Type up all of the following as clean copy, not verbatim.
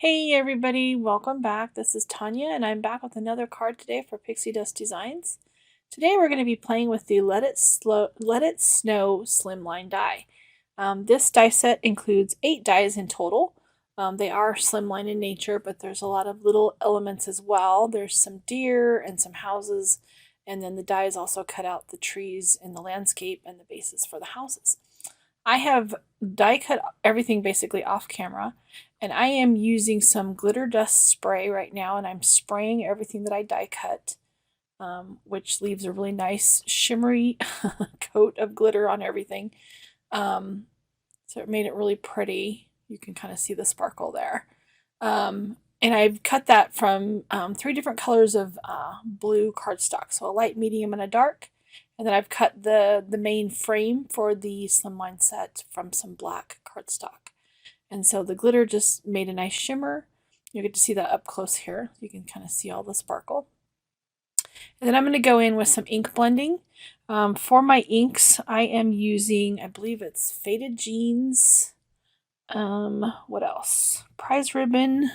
Hey everybody, welcome back. This is Tanya and I'm back with another card today for Pixie Dust Designs. Today we're going to be playing with the Let It Snow Slimline Die. This die set includes 8 dies in total. They are slimline in nature, but there's a lot of little elements as well. There's some deer and some houses, and then the dies also cut out the trees in the landscape and the bases for the houses. I have die cut everything basically off camera, and I am using some glitter dust spray right now, and I'm spraying everything that I die cut, which leaves a really nice shimmery coat of glitter on everything. So it made it really pretty. You can kind of see the sparkle there. And I've cut that from 3 different colors of blue cardstock, so a light, medium, and a dark. And then I've cut the main frame for the slimline set from some black cardstock. And so the glitter just made a nice shimmer. You get to see that up close here. You can kind of see all the sparkle. And then I'm going to go in with some ink blending. For my inks, I am using, I believe it's Faded Jeans. What else? Prize Ribbon.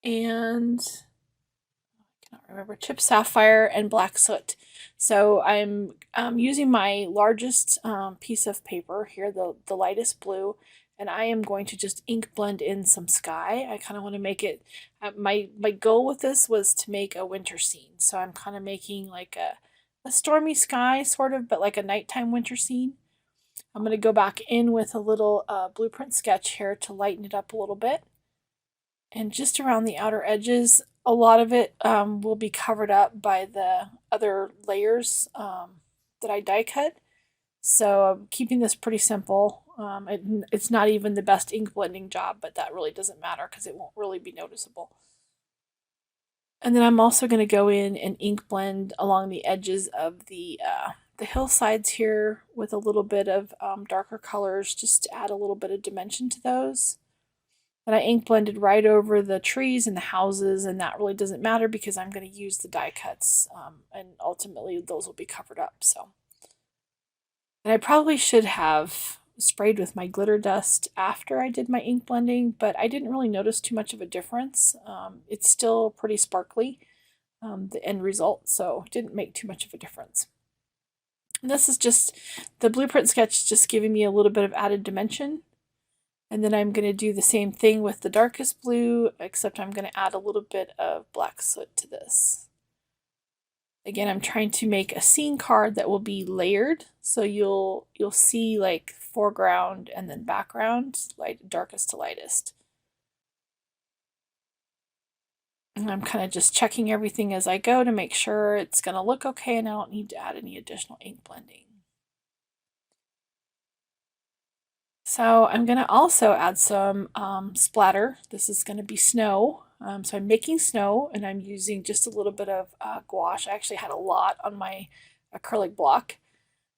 And I cannot remember, Chip Sapphire and Black Soot. So I'm using my largest piece of paper here, the lightest blue, and I am going to just ink blend in some sky. I kind of want to make it, my goal with this was to make a winter scene. So I'm kind of making like a stormy sky sort of, but like a nighttime winter scene. I'm going to go back in with a little blueprint sketch here to lighten it up a little bit. And just around the outer edges, a lot of it will be covered up by the other layers that I die cut. So I'm keeping this pretty simple. It's not even the best ink blending job, but that really doesn't matter because it won't really be noticeable. And then I'm also going to go in and ink blend along the edges of the hillsides here with a little bit of darker colors just to add a little bit of dimension to those. And I ink blended right over the trees and the houses, and that really doesn't matter because I'm going to use the die cuts, and ultimately those will be covered up. So, and I probably should have sprayed with my glitter dust after I did my ink blending, but I didn't really notice too much of a difference. It's still pretty sparkly, the end result, so it didn't make too much of a difference. And this is just the blueprint sketch, just giving me a little bit of added dimension. And then I'm going to do the same thing with the darkest blue, except I'm going to add a little bit of black soot to this. Again, I'm trying to make a scene card that will be layered, so you'll see like foreground and then background, darkest to lightest. And I'm kind of just checking everything as I go to make sure it's going to look okay, and I don't need to add any additional ink blending. So I'm going to also add some splatter. This is going to be snow. So I'm making snow, and I'm using just a little bit of gouache. I actually had a lot on my acrylic block,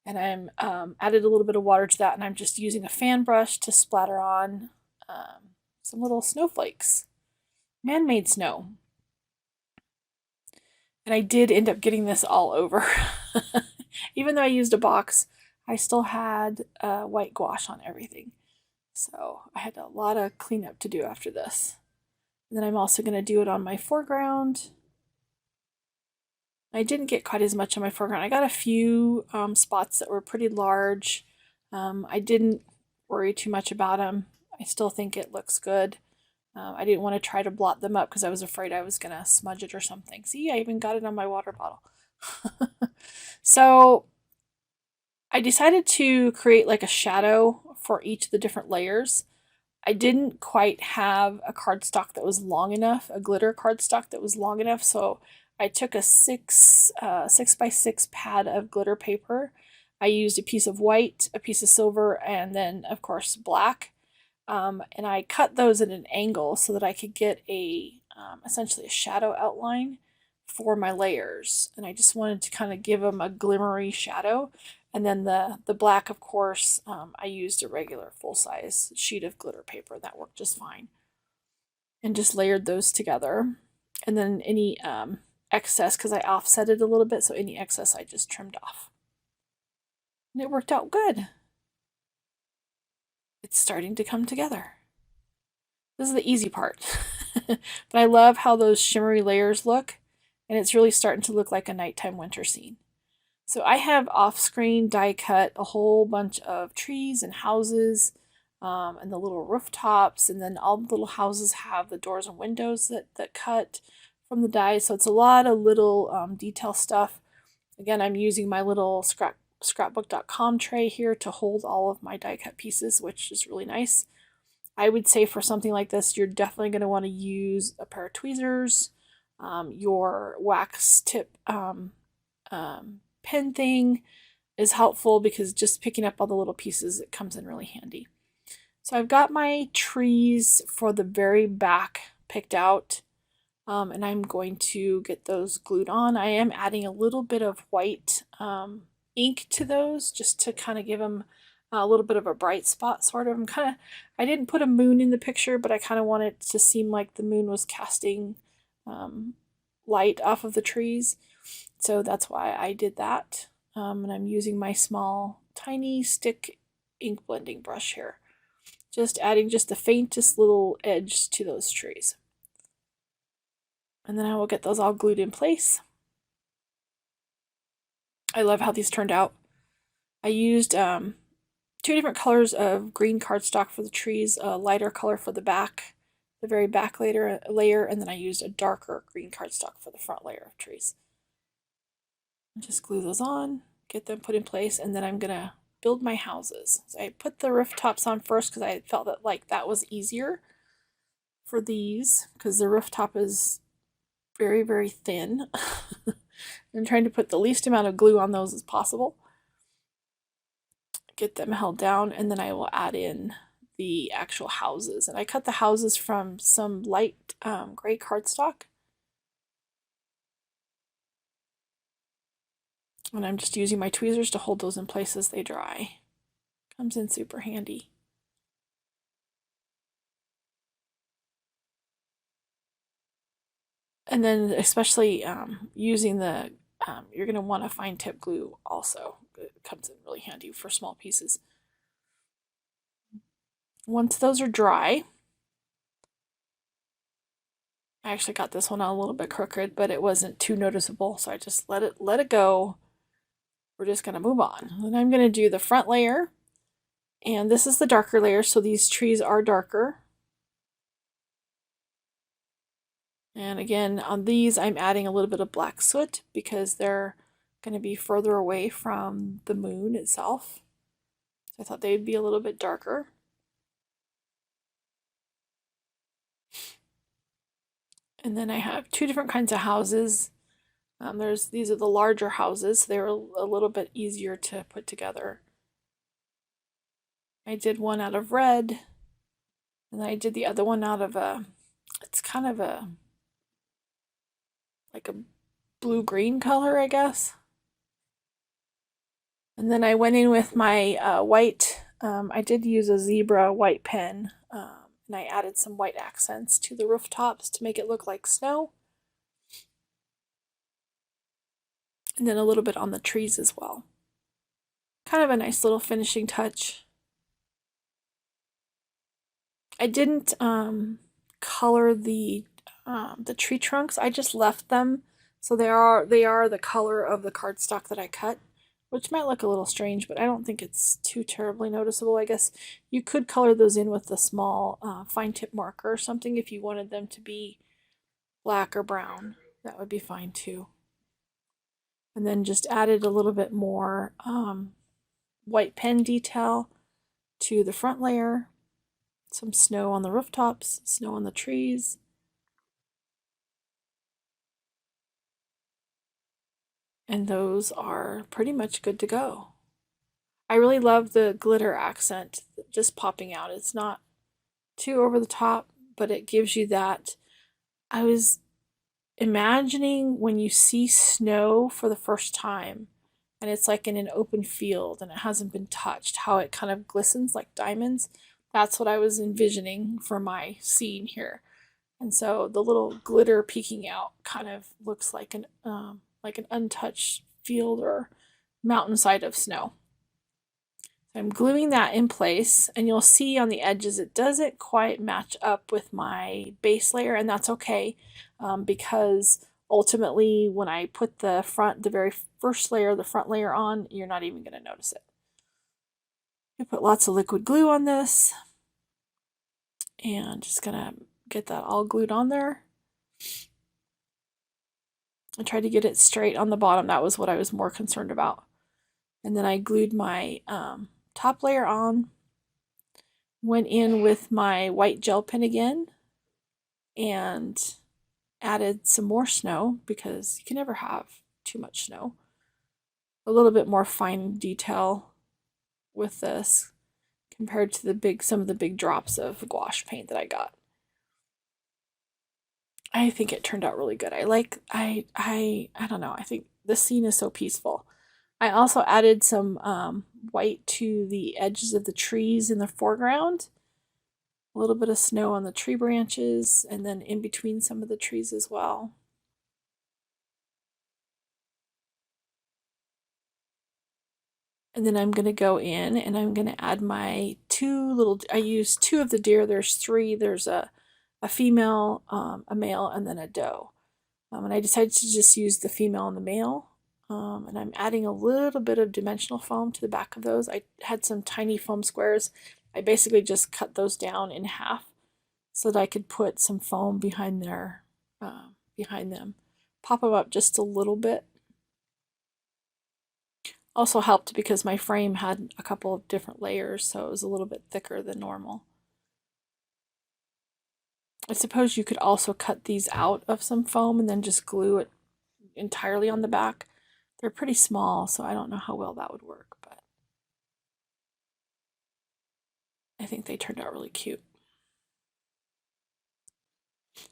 and I'm added a little bit of water to that, and I'm just using a fan brush to splatter on some little snowflakes. Man-made snow. And I did end up getting this all over. Even though I used a box, I still had white gouache on everything. So I had a lot of cleanup to do after this. And then I'm also going to do it on my foreground. I didn't get quite as much on my foreground. I got a few spots that were pretty large. I didn't worry too much about them. I still think it looks good. I didn't want to try to blot them up because I was afraid I was going to smudge it or something. See, I even got it on my water bottle. So I decided to create like a shadow for each of the different layers. I didn't quite have a cardstock that was long enough, a glitter cardstock that was long enough, so I took a 6x6 pad of glitter paper. I used a piece of white, a piece of silver, and then of course black. And I cut those at an angle so that I could get essentially a shadow outline for my layers. And I just wanted to kind of give them a glimmery shadow. And then the black, of course, I used a regular full-size sheet of glitter paper. That worked just fine. And just layered those together. And then any excess, because I offset it a little bit, so any excess I just trimmed off. And it worked out good. It's starting to come together. This is the easy part. But I love how those shimmery layers look, and it's really starting to look like a nighttime winter scene. So I have off-screen die cut a whole bunch of trees and houses, and the little rooftops, and then all the little houses have the doors and windows that cut from the die. So it's a lot of little detail stuff. Again, I'm using my little scrapbook.com tray here to hold all of my die cut pieces, which is really nice. I would say for something like this, you're definitely going to want to use a pair of tweezers, your wax tip pen thing is helpful because just picking up all the little pieces, it comes in really handy. So I've got my trees for the very back picked out, and I'm going to get those glued on. I am adding a little bit of white ink to those just to kind of give them a little bit of a bright spot, sort of. I didn't put a moon in the picture, but I kind of wanted it to seem like the moon was casting light off of the trees. So that's why I did that. And I'm using my small, tiny stick ink blending brush here. Just adding just the faintest little edge to those trees. And then I will get those all glued in place. I love how these turned out. I used 2 different colors of green cardstock for the trees, a lighter color for the back, the very back layer, and then I used a darker green cardstock for the front layer of trees. Just glue those on, get them put in place, and then I'm gonna build my houses. So I put the rooftops on first because I felt that that was easier for these because the rooftop is very, very thin. I'm trying to put the least amount of glue on those as possible. Get them held down, and then I will add in the actual houses. And I cut the houses from some light gray cardstock. And I'm just using my tweezers to hold those in place as they dry. Comes in super handy. And then especially using the, you're going to want a fine tip glue also. It comes in really handy for small pieces. Once those are dry, I actually got this one out a little bit crooked, but it wasn't too noticeable, so I just let it go. We're just going to move on. And I'm going to do the front layer, and this is the darker layer, so these trees are darker. And again, on these, I'm adding a little bit of black soot because they're going to be further away from the moon itself. So I thought they'd be a little bit darker. And then I have 2 different kinds of houses. These are the larger houses. They're a little bit easier to put together. I did one out of red, and I did the other one out of it's kind of like a blue-green color, I guess. And then I went in with my white, I did use a zebra white pen, and I added some white accents to the rooftops to make it look like snow. And then a little bit on the trees as well. Kind of a nice little finishing touch. I didn't color the tree trunks. I just left them, so they are the color of the cardstock that I cut, which might look a little strange, but I don't think it's too terribly noticeable. I guess you could color those in with a small fine tip marker or something if you wanted them to be black or brown. That would be fine too. And then just added a little bit more white pen detail to the front layer. Some snow on the rooftops, snow on the trees. And those are pretty much good to go. I really love the glitter accent just popping out. It's not too over the top, but it gives you that. I was imagining when you see snow for the first time and it's like in an open field and it hasn't been touched, how it kind of glistens like diamonds. That's what I was envisioning for my scene here. And so the little glitter peeking out kind of looks like an untouched field or mountainside of snow. I'm gluing that in place, and you'll see on the edges it doesn't quite match up with my base layer, and that's okay, because ultimately when I put the very first layer, the front layer on, you're not even going to notice it. I put lots of liquid glue on this, and just going to get that all glued on there. I tried to get it straight on the bottom. That was what I was more concerned about. And then I glued my top layer on, went in with my white gel pen again, and added some more snow because you can never have too much snow. A little bit more fine detail with this compared to some of the big drops of gouache paint that I got. I think it turned out really good. I don't know, I think this scene is so peaceful. I also added some white to the edges of the trees in the foreground. A little bit of snow on the tree branches, and then in between some of the trees as well. And then I'm going to go in and I'm going to add my I used 2 of the deer. There's 3. There's a female, a male, and then a doe. And I decided to just use the female and the male. And I'm adding a little bit of dimensional foam to the back of those. I had some tiny foam squares. I basically just cut those down in half so that I could put some foam behind them. Pop them up just a little bit. Also helped because my frame had a couple of different layers, so it was a little bit thicker than normal. I suppose you could also cut these out of some foam and then just glue it entirely on the back. They're pretty small, so I don't know how well that would work, but I think they turned out really cute.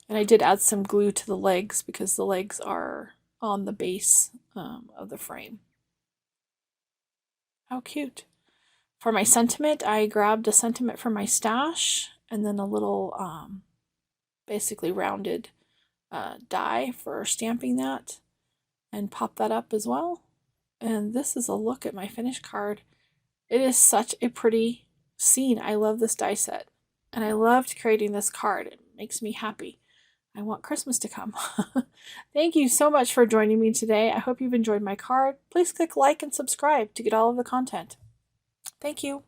And I did add some glue to the legs because the legs are on the base of the frame. How cute. For my sentiment, I grabbed a sentiment from my stash and then a little basically rounded die for stamping that, and pop that up as well. And this is a look at my finished card. It is such a pretty scene. I love this die set, and I loved creating this card. It makes me happy. I want Christmas to come. Thank you so much for joining me today. I hope you've enjoyed my card. Please click like and subscribe to get all of the content. Thank you.